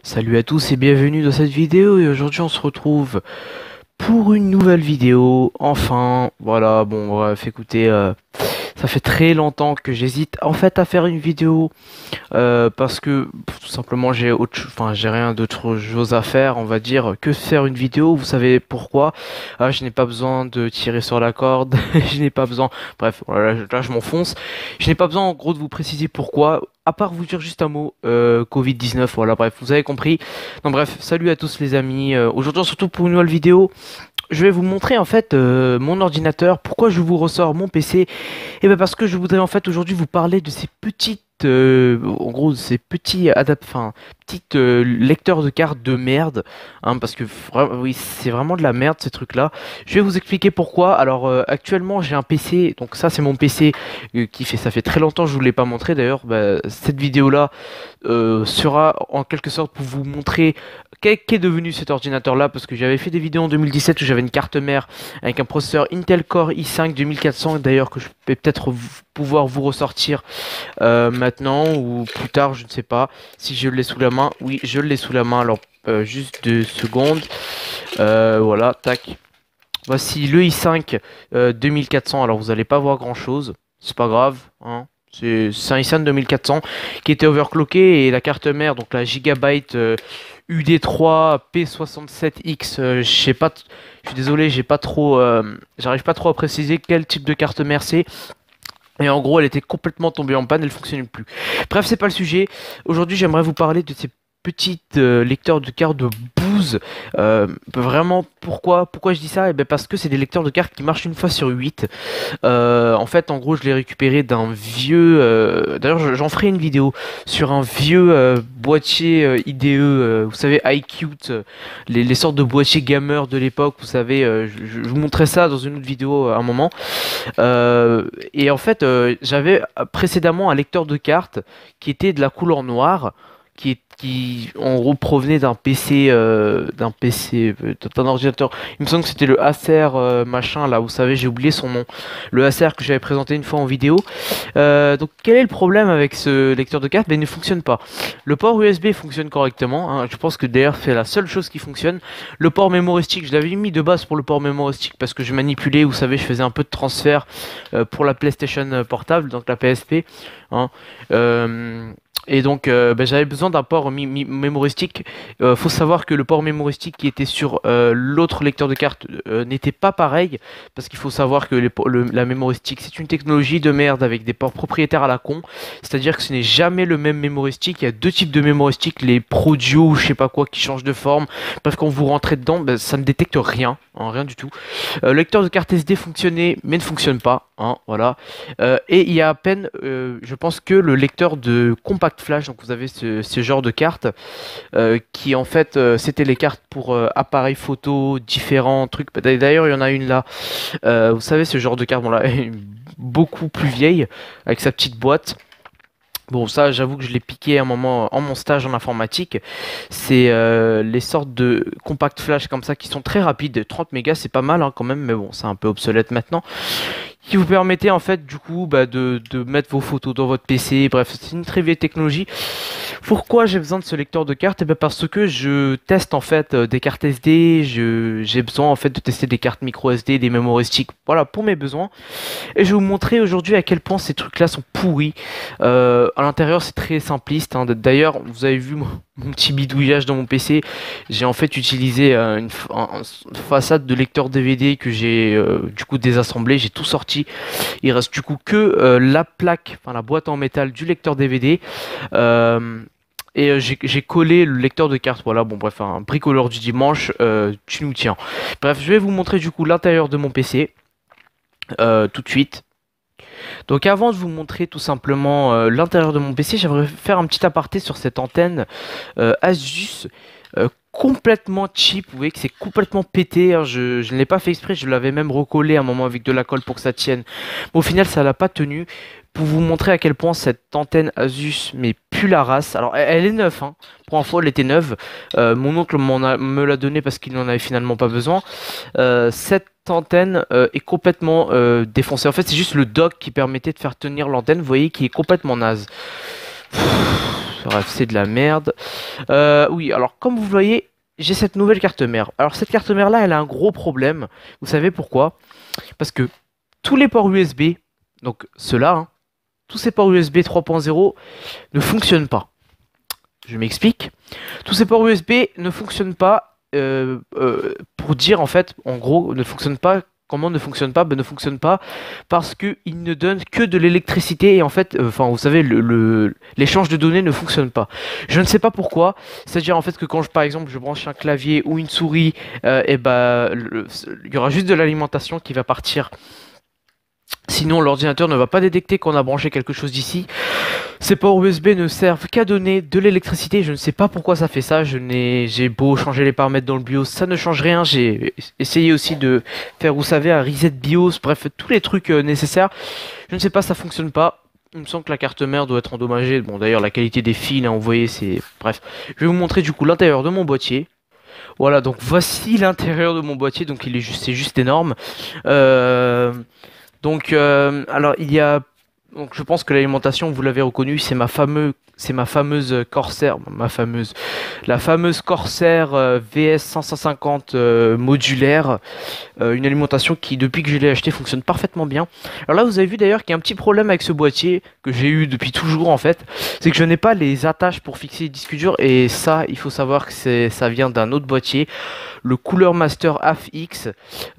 Salut à tous et bienvenue dans cette vidéo et aujourd'hui on se retrouve pour une nouvelle vidéo. Enfin, voilà, bon bref, écoutez, ça fait très longtemps que j'hésite en fait à faire une vidéo parce que tout simplement j'ai rien d'autre chose à faire, on va dire, que faire une vidéo. Vous savez pourquoi? Je n'ai pas besoin de tirer sur la corde, je n'ai pas besoin, bref, voilà, là je m'enfonce. Je n'ai pas besoin en gros de vous préciser pourquoi. À part vous dire juste un mot, Covid-19, voilà, bref, vous avez compris. Non, bref, salut à tous les amis. Aujourd'hui, surtout pour une nouvelle vidéo, je vais vous montrer en fait mon ordinateur. Pourquoi je vous ressors mon PC? Et ben parce que je voudrais en fait aujourd'hui vous parler de ces petites, en gros, ces petits petites lecteurs de cartes de merde, hein, parce que oui, c'est vraiment de la merde ces trucs-là. Je vais vous expliquer pourquoi. Alors actuellement, j'ai un PC, donc ça c'est mon PC ça fait très longtemps que je vous l'ai pas montré. D'ailleurs, bah, cette vidéo-là sera en quelque sorte pour vous montrer qu'est devenu cet ordinateur-là, parce que j'avais fait des vidéos en 2017 où j'avais une carte mère avec un processeur Intel Core i5 2400, d'ailleurs que je vais peut-être pouvoir vous ressortir maintenant ou plus tard, je ne sais pas si je l'ai sous la main. Oui, je l'ai sous la main, alors juste 2 secondes. Voilà, tac. Voici le i5 2400, alors vous n'allez pas voir grand-chose, c'est pas grave, hein. C'est un i5 2400 qui était overclocké et la carte mère, donc la Gigabyte UD3 P67X, je sais pas, je suis désolé, j'arrive pas trop à préciser quel type de carte mère c'est. Et en gros, elle était complètement tombée en panne, elle fonctionnait plus. Bref, c'est pas le sujet. Aujourd'hui, j'aimerais vous parler de ces petites lecteurs de cartes de bouse. Vraiment, pourquoi je dis ça? Eh ben parce que c'est des lecteurs de cartes qui marchent une fois sur 8. En fait, en gros, je l'ai récupéré d'un vieux. D'ailleurs, j'en ferai une vidéo sur un vieux boîtier IDE. Vous savez, iQute, les sortes de boîtiers gamer de l'époque. Vous savez, je vous montrerai ça dans une autre vidéo à un moment. Et en fait, j'avais précédemment un lecteur de cartes qui était de la couleur noire, qui en gros provenait d'un ordinateur. Il me semble que c'était le Acer machin là, vous savez, j'ai oublié son nom. Le Acer que j'avais présenté une fois en vidéo. Donc quel est le problème avec ce lecteur de cartes? Ben, il ne fonctionne pas. Le port USB fonctionne correctement, hein. Je pense que d'ailleurs c'est la seule chose qui fonctionne. Le port mémoristique, je l'avais mis de base pour le port mémoristique parce que je manipulais, vous savez, je faisais un peu de transfert pour la PlayStation portable, donc la PSP, hein. Et donc ben, j'avais besoin d'un port mémoristique. Faut savoir que le port mémoristique qui était sur l'autre lecteur de cartes n'était pas pareil, parce qu'il faut savoir que la mémoristique c'est une technologie de merde avec des ports propriétaires à la con. C'est-à-dire que ce n'est jamais le même mémoristique. Il y a deux types de mémoristique, les Prodio ou je sais pas quoi qui changent de forme. Bref, quand vous rentrez dedans, ben, ça ne détecte rien, hein, rien du tout. Le lecteur de carte SD fonctionnait mais ne fonctionne pas, hein, voilà. Et il y a à peine, je pense que le lecteur de compact flash, donc vous avez ce genre de cartes qui en fait c'était les cartes pour appareils photo, différents trucs. D'ailleurs il y en a une là, vous savez ce genre de carte, bon là, beaucoup plus vieille, avec sa petite boîte. Bon, ça, j'avoue que je l'ai piqué à un moment en mon stage en informatique. C'est les sortes de compact flash comme ça qui sont très rapides. 30 mégas, c'est pas mal hein, quand même, mais bon, c'est un peu obsolète maintenant, qui vous permettait en fait du coup bah, de mettre vos photos dans votre PC. Bref, c'est une très vieille technologie. Pourquoi j'ai besoin de ce lecteur de cartes? Eh ben parce que je teste en fait des cartes SD, j'ai besoin en fait de tester des cartes micro SD, des mémoristiques, voilà, pour mes besoins. Et je vais vous montrer aujourd'hui à quel point ces trucs-là sont pourris. À l'intérieur, c'est très simpliste, hein. D'ailleurs, vous avez vu mon petit bidouillage dans mon PC. J'ai en fait utilisé une façade de lecteur DVD que j'ai du coup désassemblé. J'ai tout sorti. Il reste du coup que la plaque, enfin la boîte en métal du lecteur DVD. J'ai collé le lecteur de cartes. Voilà, bon bref, un bricoleur du dimanche, tu nous tiens. Bref, je vais vous montrer du coup l'intérieur de mon PC tout de suite. Donc avant de vous montrer tout simplement l'intérieur de mon PC, j'aimerais faire un petit aparté sur cette antenne Asus complètement cheap. Vous voyez que c'est complètement pété, hein. Je ne l'ai pas fait exprès, je l'avais même recollé à un moment avec de la colle pour que ça tienne. Mais au final, ça l'a pas tenu. Pour vous montrer à quel point cette antenne Asus mais pue la race. Alors elle est neuve, hein. Pour info, elle était neuve. Mon oncle me l'a donnée parce qu'il n'en avait finalement pas besoin. Cette antenne est complètement défoncée. En fait, c'est juste le dock qui permettait de faire tenir l'antenne. Vous voyez qui est complètement naze. bref, c'est de la merde. Oui, alors comme vous voyez, j'ai cette nouvelle carte mère. Alors cette carte mère là, elle a un gros problème. Vous savez pourquoi? Parce que tous les ports USB, donc ceux-là, hein, tous ces ports USB 3.0 ne fonctionnent pas. Je m'explique. Tous ces ports USB ne fonctionnent pas, pour dire en fait, en gros, ne fonctionnent pas. Comment ne fonctionne pas? Ben, ne fonctionne pas parce qu'ils ne donnent que de l'électricité et en fait, enfin, vous savez, l'échange de données ne fonctionne pas. Je ne sais pas pourquoi. C'est-à-dire en fait que quand par exemple je branche un clavier ou une souris, et ben, il y aura juste de l'alimentation qui va partir. Sinon, l'ordinateur ne va pas détecter qu'on a branché quelque chose d'ici. Ces ports USB ne servent qu'à donner de l'électricité. Je ne sais pas pourquoi ça fait ça. J'ai beau changer les paramètres dans le BIOS, ça ne change rien. J'ai essayé aussi de faire, vous savez, un reset BIOS. Bref, tous les trucs nécessaires. Je ne sais pas, ça fonctionne pas. Il me semble que la carte mère doit être endommagée. Bon, d'ailleurs, la qualité des fils, hein, vous voyez, c'est... Bref, je vais vous montrer du coup l'intérieur de mon boîtier. Voilà, donc voici l'intérieur de mon boîtier. Donc, c'est juste énorme. Alors il y a, donc je pense que l'alimentation, vous l'avez reconnu, c'est ma fameuse Corsair, la fameuse Corsair VS 550 modulaire, une alimentation qui depuis que je l'ai acheté fonctionne parfaitement bien. Alors là vous avez vu d'ailleurs qu'il y a un petit problème avec ce boîtier que j'ai eu depuis toujours en fait, c'est que je n'ai pas les attaches pour fixer les disques durs et ça il faut savoir que ça vient d'un autre boîtier, le Cooler Master AFX.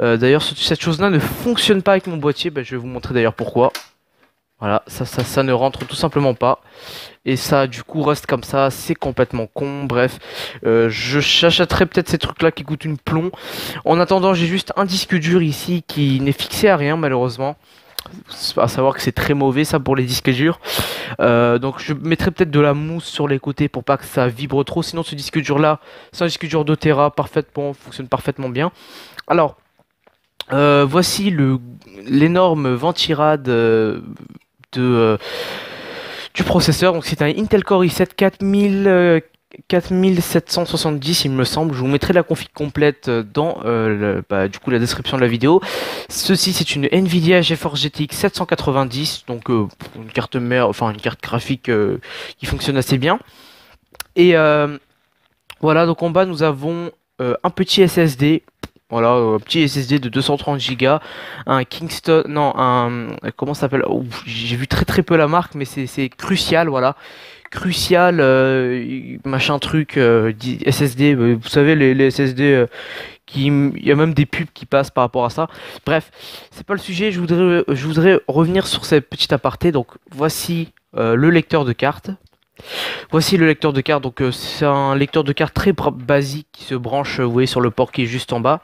D'ailleurs cette chose là ne fonctionne pas avec mon boîtier, je vais vous montrer d'ailleurs pourquoi. Voilà, ça ne rentre tout simplement pas. Et ça, du coup, reste comme ça. C'est complètement con. Bref, j'achèterai peut-être ces trucs-là qui coûtent une plomb. En attendant, j'ai juste un disque dur ici qui n'est fixé à rien, malheureusement. À savoir que c'est très mauvais, ça, pour les disques durs. Donc, je mettrai peut-être de la mousse sur les côtés pour pas que ça vibre trop. Sinon, ce disque dur-là, c'est un disque dur de Tera, fonctionne parfaitement bien. Alors, voici l'énorme ventirad du processeur. Donc c'est un Intel Core i7 4770 il me semble. Je vous mettrai la config complète dans du coup la description de la vidéo. Ceci c'est une Nvidia GeForce GTX 790, donc une carte mère, enfin une carte graphique qui fonctionne assez bien. Et voilà, donc en bas nous avons un petit SSD. Voilà, un petit SSD de 230 Go, un Kingston, non, comment ça s'appelle? J'ai vu très peu la marque, mais c'est Crucial, voilà. Crucial, machin truc, SSD, vous savez, les SSD, il y a même des pubs qui passent par rapport à ça. Bref, c'est pas le sujet, je voudrais revenir sur cette petite aparté. Donc, voici le lecteur de carte. Voici le lecteur de carte, donc c'est un lecteur de carte très basique qui se branche, vous voyez, sur le port qui est juste en bas.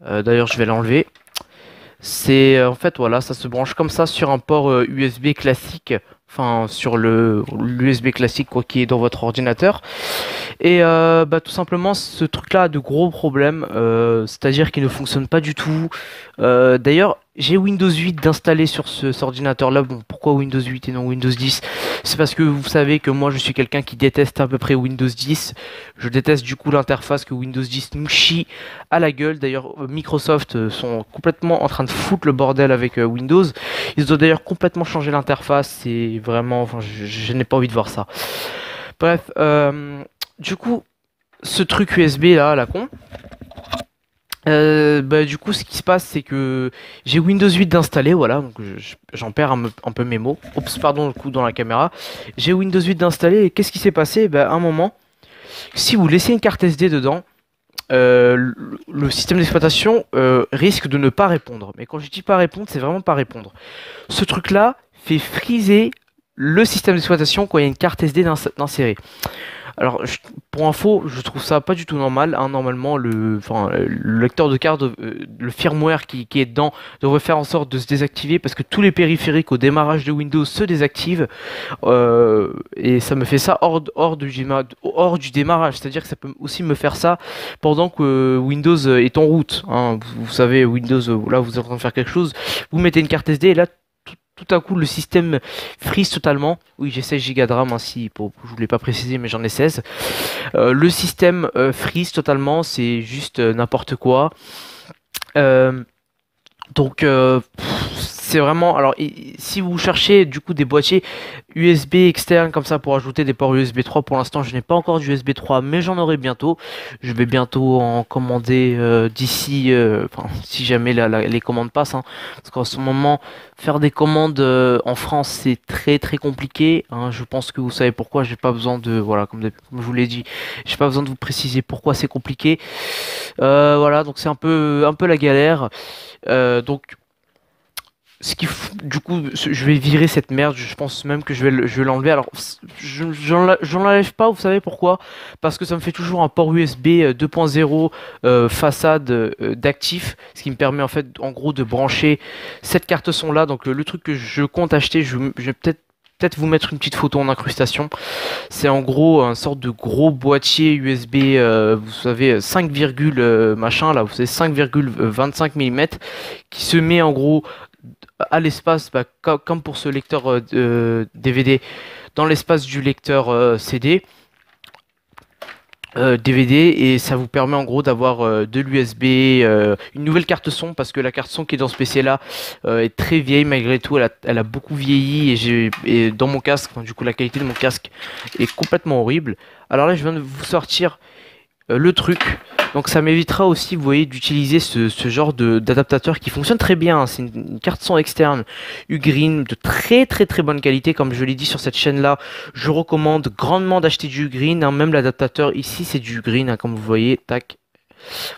D'ailleurs je vais l'enlever. C'est en fait voilà, ça se branche comme ça sur un port USB classique, enfin sur l'USB classique quoi, qui est dans votre ordinateur. Et tout simplement ce truc là a de gros problèmes, c'est à dire qu'il ne fonctionne pas du tout. D'ailleurs j'ai Windows 8 d'installer sur cet ordinateur là. Bon, pourquoi Windows 8 et non Windows 10? C'est parce que vous savez que moi je suis quelqu'un qui déteste à peu près Windows 10. Je déteste du coup l'interface que Windows 10 nous chie à la gueule. D'ailleurs Microsoft sont complètement en train de foutre le bordel avec Windows. Ils ont d'ailleurs complètement changé l'interface. C'est vraiment, enfin, je n'ai pas envie de voir ça. Bref, du coup ce truc USB là, la con. Du coup ce qui se passe c'est que j'ai Windows 8 d'installer, voilà, donc j'en perds un peu mes mots. Oups, pardon, le coup dans la caméra. J'ai Windows 8 d'installer et qu'est-ce qui s'est passé? À un moment, si vous laissez une carte SD dedans, le système d'exploitation risque de ne pas répondre. Mais quand je dis pas répondre, c'est vraiment pas répondre. Ce truc là fait friser le système d'exploitation quand il y a une carte SD d'insérer. Alors, pour info, je trouve ça pas du tout normal. Hein. Normalement, le lecteur de carte, le firmware qui est dedans devrait faire en sorte de se désactiver parce que tous les périphériques au démarrage de Windows se désactivent. Et ça me fait ça hors du démarrage. C'est-à-dire que ça peut aussi me faire ça pendant que Windows est en route. Hein. Vous savez, Windows, là, vous êtes en train de faire quelque chose. Vous mettez une carte SD et là, tout à coup le système freeze totalement. Oui, j'ai 16 Go de RAM ainsi, je vous l'ai pas précisé mais j'en ai 16. Le système freeze totalement, c'est juste n'importe quoi. Donc c'est vraiment. Alors, si vous cherchez du coup des boîtiers USB externes comme ça pour ajouter des ports USB 3, pour l'instant, je n'ai pas encore du USB 3, mais j'en aurai bientôt. Je vais bientôt en commander d'ici. Enfin, si jamais les commandes passent, hein. Parce qu'en ce moment, faire des commandes en France, c'est très très compliqué, hein. Je pense que vous savez pourquoi. J'ai pas besoin de. Voilà, comme je vous l'ai dit, j'ai pas besoin de vous préciser pourquoi c'est compliqué. Voilà, donc c'est un peu la galère. Donc du coup, je vais virer cette merde. Je pense même que je vais l'enlever. Alors, j'en l'enlève pas. Vous savez pourquoi? Parce que ça me fait toujours un port USB 2.0 façade d'actif, ce qui me permet en fait, en gros, de brancher cette carte son là. Donc, le truc que je compte acheter, je vais peut-être vous mettre une petite photo en incrustation. C'est en gros un sorte de gros boîtier USB, vous savez, 5, machin là, vous savez, 5,25 mm, qui se met en gros à l'espace, bah, comme pour ce lecteur DVD, dans l'espace du lecteur CD. DVD, et ça vous permet en gros d'avoir de l'USB, une nouvelle carte son, parce que la carte son qui est dans ce PC là est très vieille malgré tout, elle a beaucoup vieilli, et dans mon casque, enfin, du coup la qualité de mon casque est complètement horrible. Alors là je viens de vous sortir le truc. Donc ça m'évitera aussi, vous voyez, d'utiliser ce genre d'adaptateur qui fonctionne très bien, hein. C'est une carte son externe Ugreen de très très très bonne qualité, comme je l'ai dit sur cette chaîne là. Je recommande grandement d'acheter du Ugreen, hein. Même l'adaptateur ici c'est du Ugreen, hein, comme vous voyez, tac.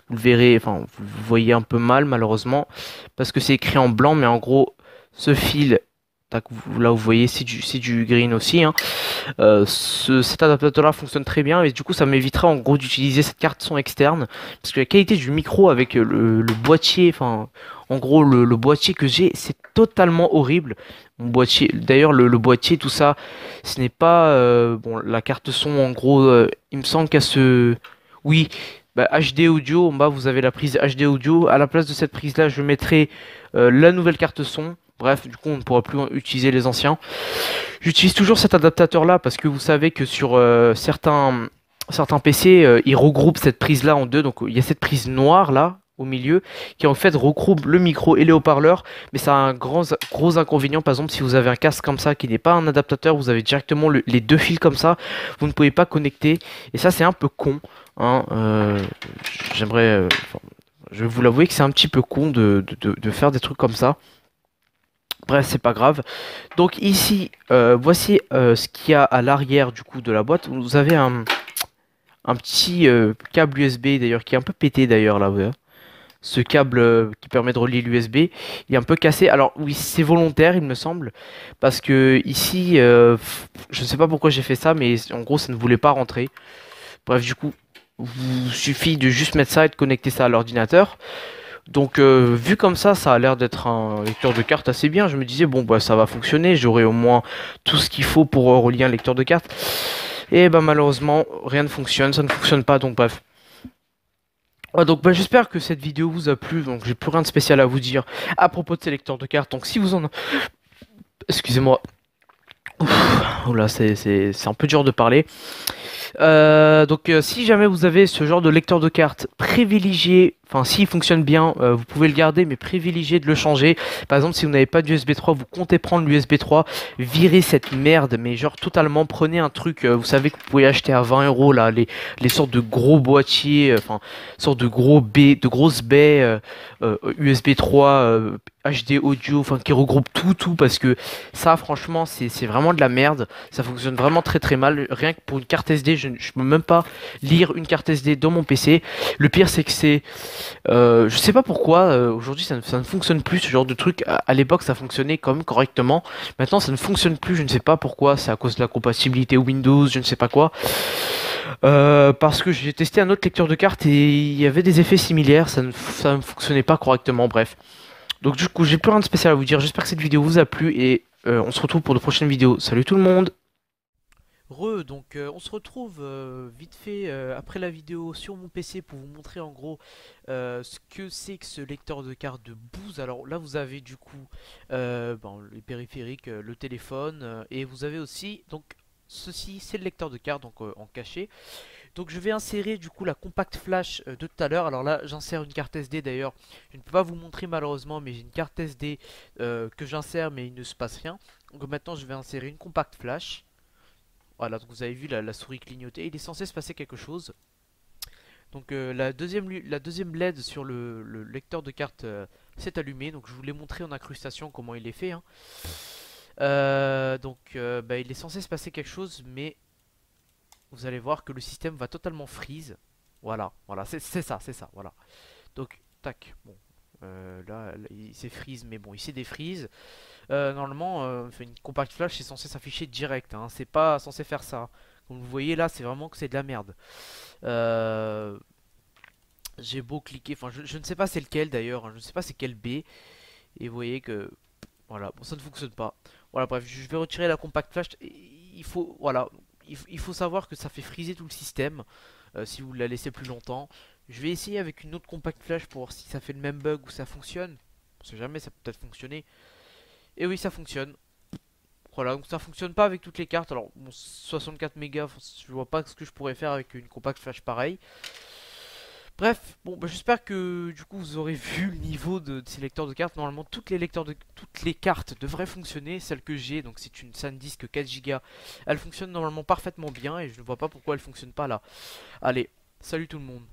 Vous le verrez, enfin vous le voyez un peu mal malheureusement, parce que c'est écrit en blanc, mais en gros ce fil, tac, là vous voyez c'est du green aussi, hein. Cet adaptateur là fonctionne très bien, et du coup ça m'évitera en gros d'utiliser cette carte son externe, parce que la qualité du micro avec le boîtier, enfin en gros le boîtier que j'ai, c'est totalement horrible. Mon boîtier, d'ailleurs le boîtier, tout ça, ce n'est pas bon, la carte son en gros, il me semble qu'elle se, oui, bah, HD audio, en bas vous avez la prise HD audio. À la place de cette prise là je mettrai la nouvelle carte son. Bref, du coup on ne pourra plus utiliser les anciens. J'utilise toujours cet adaptateur là parce que vous savez que sur certains PC, ils regroupent cette prise là en deux. Donc il y a cette prise noire là au milieu qui en fait regroupe le micro et les haut-parleurs, mais ça a un gros inconvénient. Par exemple, si vous avez un casque comme ça qui n'est pas un adaptateur, vous avez directement les deux fils comme ça, vous ne pouvez pas connecter, et ça c'est un peu con, hein. J'aimerais enfin, je vais vous l'avouer que c'est un petit peu con de faire des trucs comme ça. Bref, c'est pas grave. Donc ici, voici ce qu'il y a à l'arrière du coup de la boîte. Vous avez un petit câble USB d'ailleurs qui est un peu pété d'ailleurs là. Ouais. Ce câble qui permet de relier l'USB, il est un peu cassé. Alors oui, c'est volontaire, il me semble, parce que ici, je ne sais pas pourquoi j'ai fait ça, mais en gros, ça ne voulait pas rentrer. Bref, du coup, il suffit de juste mettre ça et de connecter ça à l'ordinateur. Donc vu comme ça a l'air d'être un lecteur de carte assez bien. Je me disais bon bah ça va fonctionner, j'aurai au moins tout ce qu'il faut pour relier un lecteur de carte. Et bah malheureusement rien ne fonctionne, ça ne fonctionne pas, donc bref. Ouais, donc bah, j'espère que cette vidéo vous a plu. Donc j'ai plus rien de spécial à vous dire à propos de ces lecteurs de cartes. Donc si vous en... Excusez-moi. Oula, c'est un peu dur de parler. Donc si jamais vous avez ce genre de lecteur de cartes, privilégiez, enfin s'il fonctionne bien, vous pouvez le garder, mais privilégiez de le changer. Par exemple, si vous n'avez pas d'USB 3, vous comptez prendre l'USB 3, virez cette merde, mais genre totalement, prenez un truc, vous savez que vous pouvez acheter à 20 € là, les sortes de gros boîtiers, enfin sortes de de grosses baies USB 3, HD audio, enfin qui regroupent tout, parce que ça franchement c'est vraiment de la merde, ça fonctionne vraiment très très mal. Rien que pour une carte SD, je peux même pas lire une carte SD dans mon PC. Le pire c'est que je sais pas pourquoi aujourd'hui ça ne fonctionne plus ce genre de truc. À l'époque ça fonctionnait quand même correctement, maintenant ça ne fonctionne plus, je ne sais pas pourquoi, c'est à cause de la compatibilité Windows, je ne sais pas quoi. Parce que j'ai testé un autre lecteur de cartes et il y avait des effets similaires, ça ne fonctionnait pas correctement, bref. Donc du coup j'ai plus rien de spécial à vous dire, j'espère que cette vidéo vous a plu, et on se retrouve pour de prochaines vidéos. Salut tout le monde. Donc on se retrouve vite fait après la vidéo sur mon PC pour vous montrer en gros ce que c'est que ce lecteur de carte de Bose. Alors là vous avez du coup les périphériques, le téléphone, et vous avez aussi donc ceci, c'est le lecteur de carte donc en cachet. Donc je vais insérer du coup la compact flash de tout à l'heure. Alors là j'insère une carte SD d'ailleurs. Je ne peux pas vous montrer malheureusement, mais j'ai une carte SD que j'insère mais il ne se passe rien. Donc maintenant je vais insérer une compact flash. Voilà, donc vous avez vu la souris clignoter. Il est censé se passer quelque chose. Donc la deuxième LED sur le lecteur de carte s'est allumée. Donc je vous l'ai montré en incrustation comment il est fait, hein. Bah, il est censé se passer quelque chose, mais vous allez voir que le système va totalement freeze. Voilà, c'est ça, voilà. Donc, tac, bon, là, il s'est freeze, mais bon, il s'est défreeze. Normalement, une compact flash c'est censé s'afficher direct, hein, c'est pas censé faire ça. Comme vous voyez là, c'est vraiment que c'est de la merde. Euh, j'ai beau cliquer, enfin, je ne sais pas c'est lequel d'ailleurs, hein, je ne sais pas c'est quel B. Et vous voyez que, voilà, bon, ça ne fonctionne pas. Voilà, bref, je vais retirer la compact flash. Il faut, voilà, il faut savoir que ça fait friser tout le système si vous la laissez plus longtemps. Je vais essayer avec une autre compact flash pour voir si ça fait le même bug ou ça fonctionne. On sait jamais, ça peut peut-être fonctionner. Et oui, ça fonctionne. Voilà, donc ça fonctionne pas avec toutes les cartes. Alors, bon, 64 mégas, je vois pas ce que je pourrais faire avec une compact flash pareille. Bref, bon, bah, j'espère que du coup vous aurez vu le niveau de ces lecteurs de cartes. Normalement, toutes les cartes devraient fonctionner. Celle que j'ai, donc c'est une SanDisk 4 Go, elle fonctionne normalement parfaitement bien et je ne vois pas pourquoi elle fonctionne pas là. Allez, salut tout le monde.